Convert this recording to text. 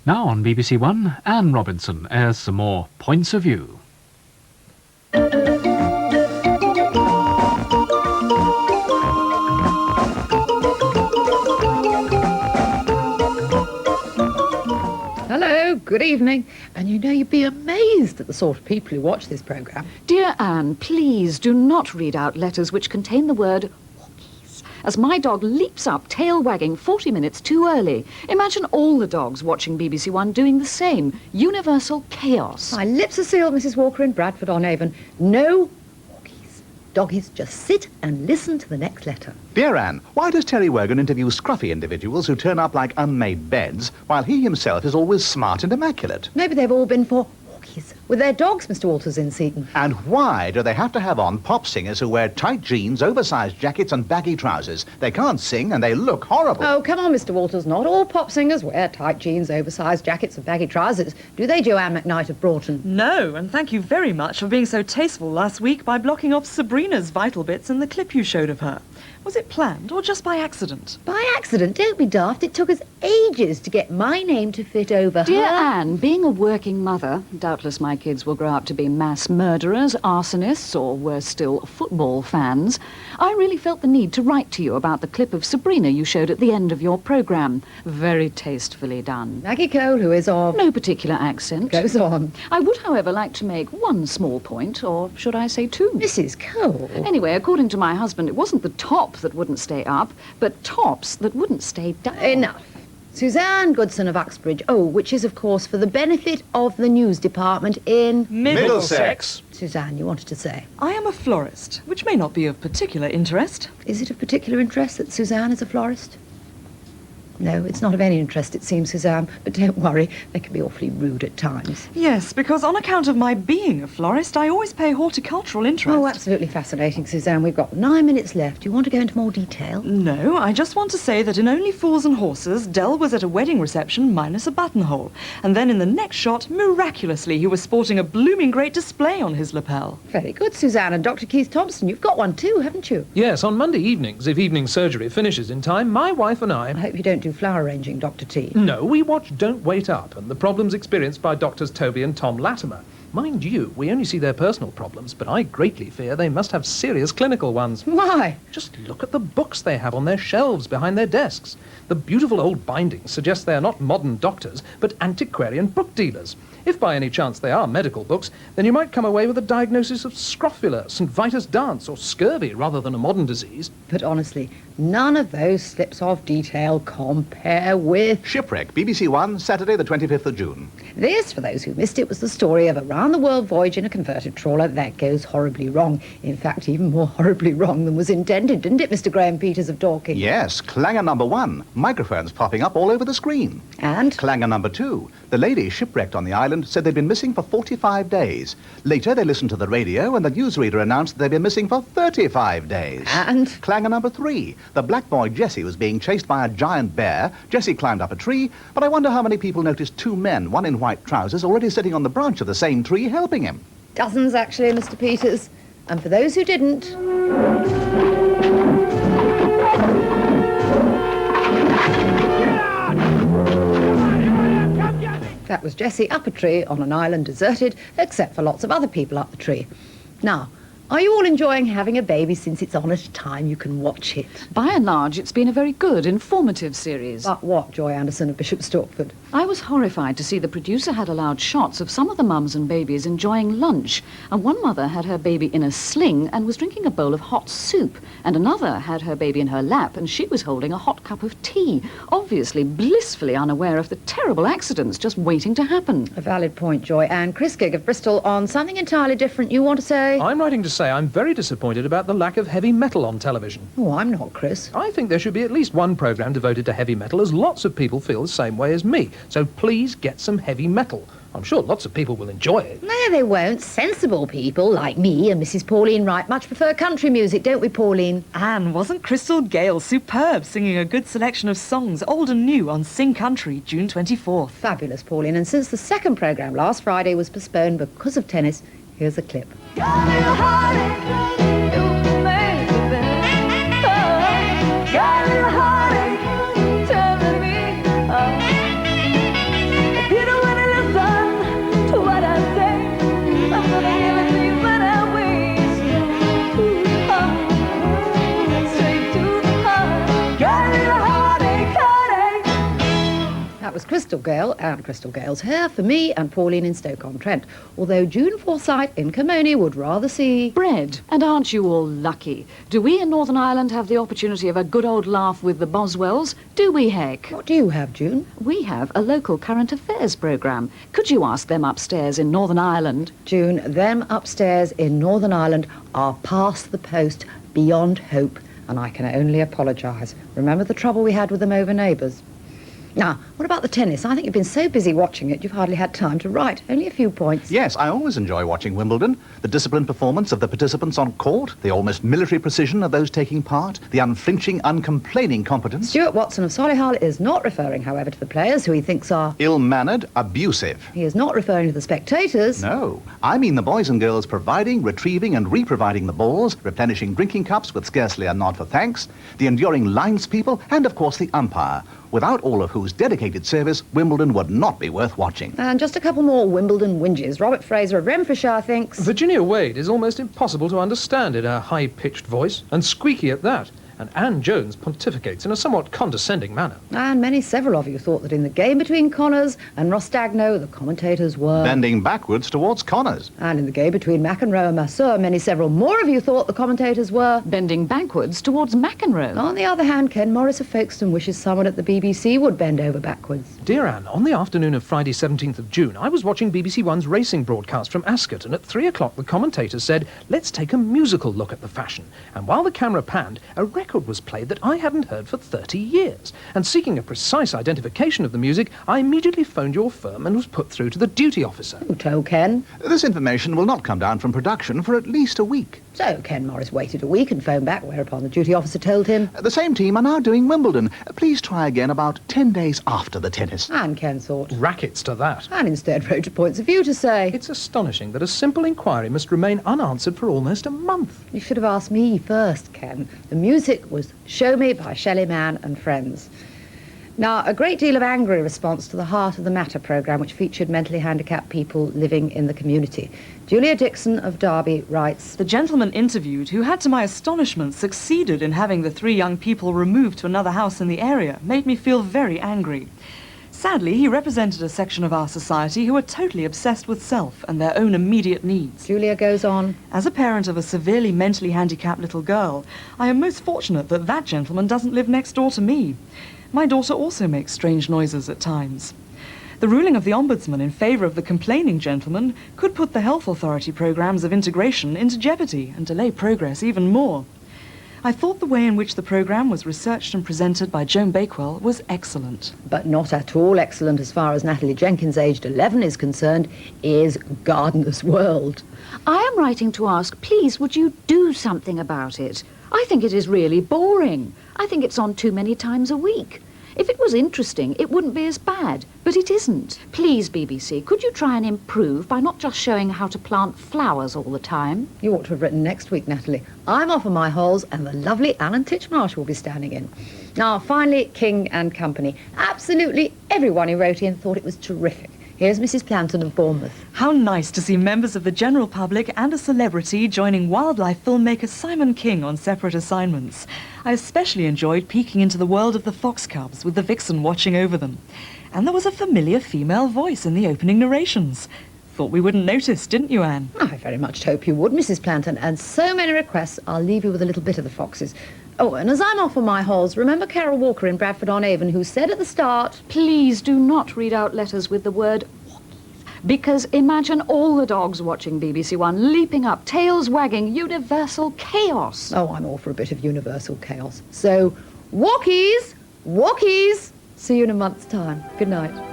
Now on BBC One, Anne Robinson airs some more Points of View. Hello, good evening. And you know, you'd be amazed at the sort of people who watch this programme. Dear Anne, please do not read out letters which contain the word walkies, as my dog leaps up, tail wagging, 40 minutes too early. Imagine all the dogs watching BBC One doing the same. Universal chaos. My lips are sealed, Mrs. Walker in Bradford-on-Avon. No walkies. Doggies, just sit and listen to the next letter. Dear Anne, why does Terry Wogan interview scruffy individuals who turn up like unmade beds, while he himself is always smart and immaculate? Maybe they've all been for walkies with their dogs, Mr. Walters in Seaton. And why do they have to have on pop singers who wear tight jeans, oversized jackets and baggy trousers? They can't sing and they look horrible. Oh, come on, Mr. Walters. Not all pop singers wear tight jeans, oversized jackets and baggy trousers. Do they, Joanne McKnight of Broughton? No, and thank you very much for being so tasteful last week by blocking off Sabrina's vital bits in the clip you showed of her. Was it planned or just by accident? By accident, don't be daft. It took us ages to get my name to fit over Dear her. Anne, being a working mother, doubtless my kids will grow up to be mass murderers, arsonists, or worse still, football fans. I really felt the need to write to you about the clip of Sabrina you showed at the end of your programme. Very tastefully done. Maggie Cole, who is of... No particular accent. Goes on. I would, however, like to make one small point, or should I say two? Mrs. Cole. Anyway, according to my husband, it wasn't the top that wouldn't stay up, but tops that wouldn't stay down. Enough. Suzanne Goodson of Uxbridge. Oh, which is, of course, for the benefit of the news department in... Middlesex. Suzanne, you wanted to say. I am a florist, which may not be of particular interest. Is it of particular interest that Suzanne is a florist? No, it's not of any interest, it seems, Suzanne. But don't worry, they can be awfully rude at times. Yes, because on account of my being a florist, I always pay horticultural interest. Oh, absolutely fascinating, Suzanne. We've got 9 minutes left. Do you want to go into more detail? No, I just want to say that in Only Fools and Horses, Dell was at a wedding reception minus a buttonhole. And then in the next shot, miraculously, he was sporting a blooming great display on his lapel. Very good, Suzanne. And Dr. Keith Thompson, you've got one too, haven't you? Yes, on Monday evenings, if evening surgery finishes in time, my wife and I I... hope you don't do flower arranging, Dr. T. No, we watch Don't Wait Up and the problems experienced by Doctors Toby and Tom Latimer. Mind you, we only see their personal problems, but I greatly fear they must have serious clinical ones. Why? Just look at the books they have on their shelves behind their desks. The beautiful old bindings suggest they are not modern doctors, but antiquarian book dealers. If by any chance they are medical books, then you might come away with a diagnosis of scrofula, St. Vitus dance, or scurvy rather than a modern disease. But honestly, none of those slips of detail compare with... Shipwreck, BBC1, Saturday the 25th of June. This, for those who missed it, was the story of a round-the-world voyage in a converted trawler that goes horribly wrong. In fact, even more horribly wrong than was intended, didn't it, Mr. Graham Peters of Dorking? Yes, clanger number 1, microphones popping up all over the screen. And? Clanger number 2, the lady shipwrecked on the island said they'd been missing for 45 days. Later, they listened to the radio and the newsreader announced they'd been missing for 35 days. And? Clanger number 3, the black boy Jesse was being chased by a giant bear. Jesse climbed up a tree, but I wonder how many people noticed 2 men, one in white trousers, already sitting on the branch of the same tree helping him. Dozens, actually, Mr. Peters. And for those who didn't... That was Jessie up a tree on an island deserted, except for lots of other people up the tree. Now, are you all enjoying having a baby since it's on at a time you can watch it? By and large, it's been a very good, informative series. But what, Joy Anderson of Bishop Stortford? I was horrified to see the producer had allowed shots of some of the mums and babies enjoying lunch, and one mother had her baby in a sling and was drinking a bowl of hot soup, and another had her baby in her lap and she was holding a hot cup of tea, obviously blissfully unaware of the terrible accidents just waiting to happen. A valid point, Joy. And Chris Gigg of Bristol on something entirely different you want to say? I'm writing to say I'm very disappointed about the lack of heavy metal on television. Oh, I'm not, Chris. I think there should be at least one programme devoted to heavy metal, as lots of people feel the same way as me. So please get some heavy metal. I'm sure lots of people will enjoy it. No, they won't. Sensible people like me and Mrs. Pauline Wright much prefer country music, don't we, Pauline? Anne, wasn't Crystal Gale superb singing a good selection of songs, old and new, on Sing Country, June 24th? Fabulous, Pauline. And since the second programme last Friday was postponed because of tennis, here's a clip. that was Crystal Gale and Crystal Gale's hair for me and Pauline in Stoke-on-Trent, although June Forsyth in Kimoni would rather see... Bread. And aren't you all lucky? Do we in Northern Ireland have the opportunity of a good old laugh with the Boswells? Do we, Heck? What do you have, June? We have a local current affairs programme. Could you ask them upstairs in Northern Ireland? June, them upstairs in Northern Ireland are past the post, beyond hope, and I can only apologise. Remember the trouble we had with them over neighbours? Now, what about the tennis? I think you've been so busy watching it, you've hardly had time to write. Only a few points. Yes, I always enjoy watching Wimbledon. The disciplined performance of the participants on court, the almost military precision of those taking part, the unflinching, uncomplaining competence. Stuart Watson of Solihull is not referring, however, to the players who he thinks are... Ill-mannered, abusive. He is not referring to the spectators. No, I mean the boys and girls providing, retrieving and re-providing the balls, replenishing drinking cups with scarcely a nod for thanks, the enduring linespeople, and of course the umpire, without all of whose dedicated service, Wimbledon would not be worth watching. And just a couple more Wimbledon whinges. Robert Fraser of Renfrewshire thinks... Virginia Wade is almost impossible to understand in her high-pitched voice, and squeaky at that. And Anne Jones pontificates in a somewhat condescending manner. And several of you thought that in the game between Connors and Rostagno, the commentators were... Bending backwards towards Connors. And in the game between McEnroe and Masseur, several more of you thought the commentators were... Bending backwards towards McEnroe. On the other hand, Ken Morris of Folkestone wishes someone at the BBC would bend over backwards. Dear Anne, on the afternoon of Friday 17th of June, I was watching BBC1's racing broadcast from Ascot, and at 3 o'clock the commentators said, let's take a musical look at the fashion. And while the camera panned, a record was played that I hadn't heard for 30 years. And seeking a precise identification of the music, I immediately phoned your firm and was put through to the duty officer. Who told Ken? This information will not come down from production for at least a week. So Ken Morris waited a week and phoned back, whereupon the duty officer told him... The same team are now doing Wimbledon. Please try again about 10 days after the tennis. And Ken thought... Rackets to that. And instead wrote to Points of View to say... It's astonishing that a simple inquiry must remain unanswered for almost a month. You should have asked me first, Ken. The music was Show Me by Shelley Mann and Friends. Now, a great deal of angry response to the Heart of the Matter programme, which featured mentally handicapped people living in the community. Julia Dixon of Derby writes... The gentleman interviewed, who had to my astonishment succeeded in having the 3 young people removed to another house in the area, made me feel very angry. Sadly, he represented a section of our society who are totally obsessed with self and their own immediate needs. Julia goes on... As a parent of a severely mentally handicapped little girl, I am most fortunate that that gentleman doesn't live next door to me. My daughter also makes strange noises at times. The ruling of the Ombudsman in favour of the complaining gentleman could put the health authority programmes of integration into jeopardy and delay progress even more. I thought the way in which the programme was researched and presented by Joan Bakewell was excellent. But not at all excellent as far as Natalie Jenkins, aged 11, is concerned, is Gardener's World. I am writing to ask, please, would you do something about it? I think it is really boring. I think it's on too many times a week. If it was interesting, it wouldn't be as bad, but it isn't. Please, BBC, could you try and improve by not just showing how to plant flowers all the time? You ought to have written next week, Natalie. I'm off on my holes and the lovely Alan Titchmarsh will be standing in. Now, finally, King and Company. Absolutely everyone who wrote in thought it was terrific. Here's Mrs. Planton of Bournemouth. How nice to see members of the general public and a celebrity joining wildlife filmmaker Simon King on separate assignments. I especially enjoyed peeking into the world of the fox cubs with the vixen watching over them. And there was a familiar female voice in the opening narrations. Thought we wouldn't notice, didn't you, Anne? I very much hope you would, Mrs. Planton, and so many requests, I'll leave you with a little bit of the foxes. Oh, and as I'm off on my holes, remember Carol Walker in Bradford-on-Avon, who said at the start... Please do not read out letters with the word wockies, because imagine all the dogs watching BBC1 leaping up, tails wagging, universal chaos. Oh, I'm all for a bit of universal chaos. So, walkies, walkies. See you in a month's time. Good night.